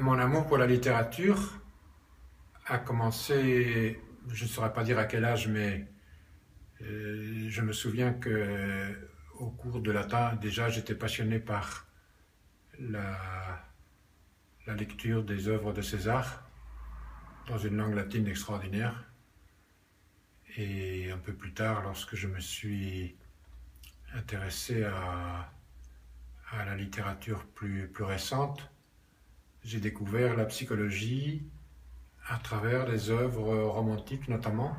Mon amour pour la littérature a commencé, je ne saurais pas dire à quel âge, mais je me souviens que au cours de la temps, déjà, j'étais passionné par la, la lecture des œuvres de César dans une langue latine extraordinaire. Et un peu plus tard, lorsque je me suis intéressé à la littérature plus récente, j'ai découvert la psychologie à travers les œuvres romantiques notamment,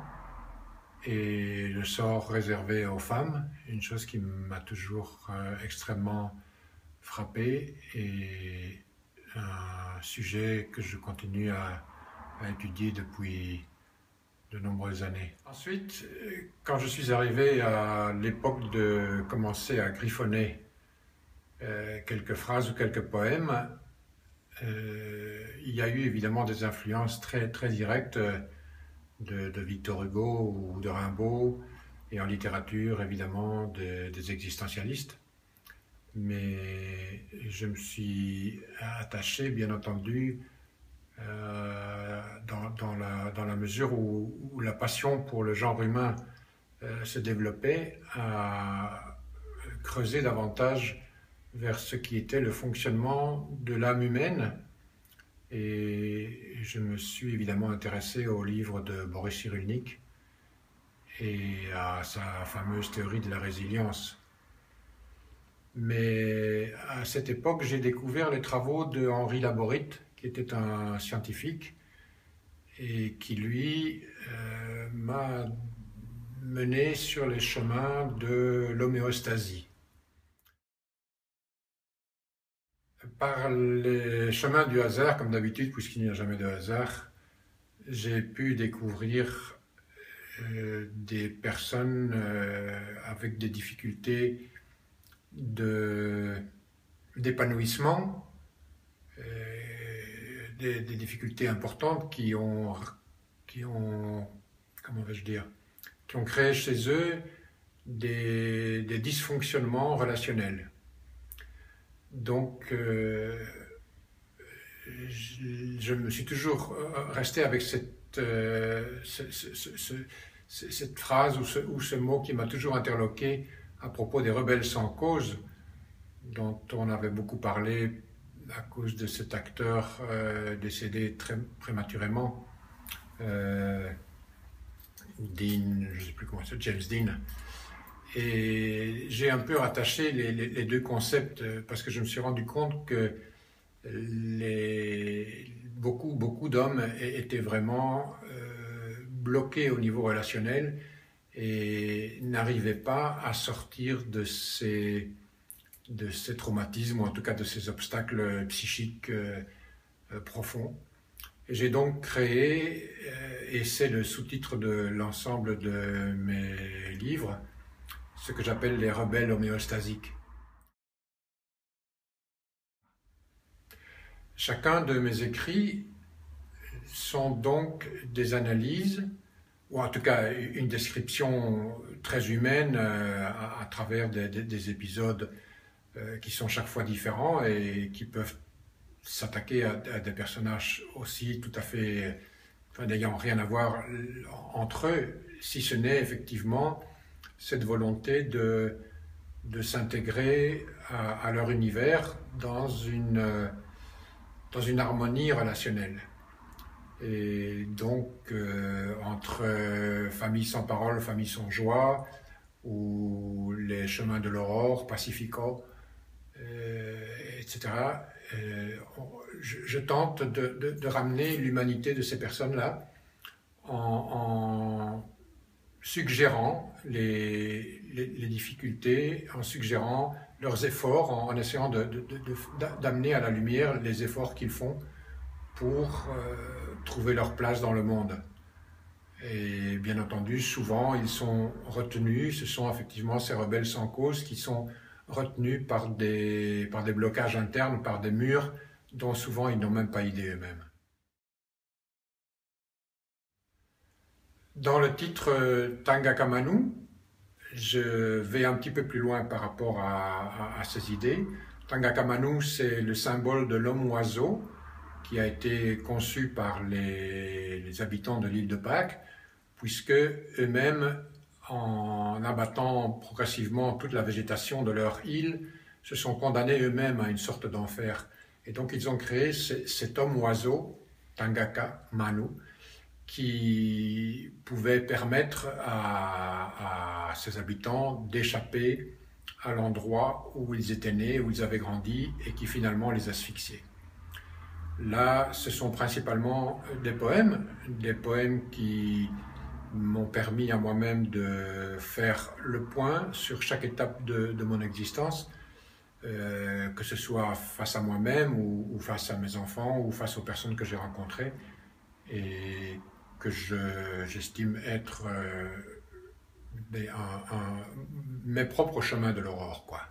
et le sort réservé aux femmes, une chose qui m'a toujours extrêmement frappé et un sujet que je continue à étudier depuis de nombreuses années. Ensuite, quand je suis arrivé à l'époque de commencer à griffonner quelques phrases ou quelques poèmes, il y a eu évidemment des influences très directes de Victor Hugo ou de Rimbaud, et en littérature évidemment des existentialistes. Mais je me suis attaché bien entendu dans la mesure où la passion pour le genre humain se développait, à creuser davantage vers ce qui était le fonctionnement de l'âme humaine. Et je me suis évidemment intéressé au livre de Boris Cyrulnik et à sa fameuse théorie de la résilience. Mais à cette époque, j'ai découvert les travaux de Henri Laborit, qui était un scientifique et qui, lui, m'a mené sur les chemins de l'homéostasie. Par les chemins du hasard, comme d'habitude, puisqu'il n'y a jamais de hasard, j'ai pu découvrir des personnes avec des difficultés d'épanouissement, des difficultés importantes comment vais-je dire, qui ont créé chez eux des dysfonctionnements relationnels. Donc, je me suis toujours resté avec cette phrase ou ce mot qui m'a toujours interloqué à propos des rebelles sans cause, dont on avait beaucoup parlé à cause de cet acteur décédé très prématurément, Dean, je ne sais plus comment c'est, James Dean. Et j'ai un peu rattaché les deux concepts parce que je me suis rendu compte que beaucoup d'hommes étaient vraiment bloqués au niveau relationnel et n'arrivaient pas à sortir de ces traumatismes, ou en tout cas de ces obstacles psychiques profonds. J'ai donc créé, et c'est le sous-titre de l'ensemble de mes livres, ce que j'appelle les rebelles homéostasiques. Chacun de mes écrits sont donc des analyses, ou en tout cas une description très humaine à travers des épisodes qui sont chaque fois différents et qui peuvent s'attaquer à des personnages aussi tout à fait, n'ayant rien à voir entre eux, si ce n'est effectivement cette volonté de s'intégrer à leur univers dans une harmonie relationnelle. Et donc, entre Famille sans parole, Famille sans joie, ou Les chemins de l'aurore, Pacifico, etc., je tente de ramener l'humanité de ces personnes-là en suggérant les difficultés, en suggérant leurs efforts, en essayant d'amener à la lumière les efforts qu'ils font pour trouver leur place dans le monde. Et bien entendu, souvent, ils sont retenus, ce sont effectivement ces rebelles sans cause qui sont retenus par des blocages internes, par des murs dont souvent ils n'ont même pas idée eux-mêmes. Dans le titre Tangaka Manu, je vais un petit peu plus loin par rapport à ces idées. Tangaka Manu, c'est le symbole de l'homme-oiseau qui a été conçu par les habitants de l'île de Pâques, puisque eux-mêmes, en abattant progressivement toute la végétation de leur île, se sont condamnés eux-mêmes à une sorte d'enfer. Et donc ils ont créé cet homme-oiseau, Tangaka Manu, qui pouvait permettre à ses habitants d'échapper à l'endroit où ils étaient nés, où ils avaient grandi, et qui finalement les asphyxiait. Là, ce sont principalement des poèmes qui m'ont permis à moi-même de faire le point sur chaque étape de mon existence, que ce soit face à moi-même ou face à mes enfants ou face aux personnes que j'ai rencontrées et que j'estime être mes propres chemins de l'aurore, quoi.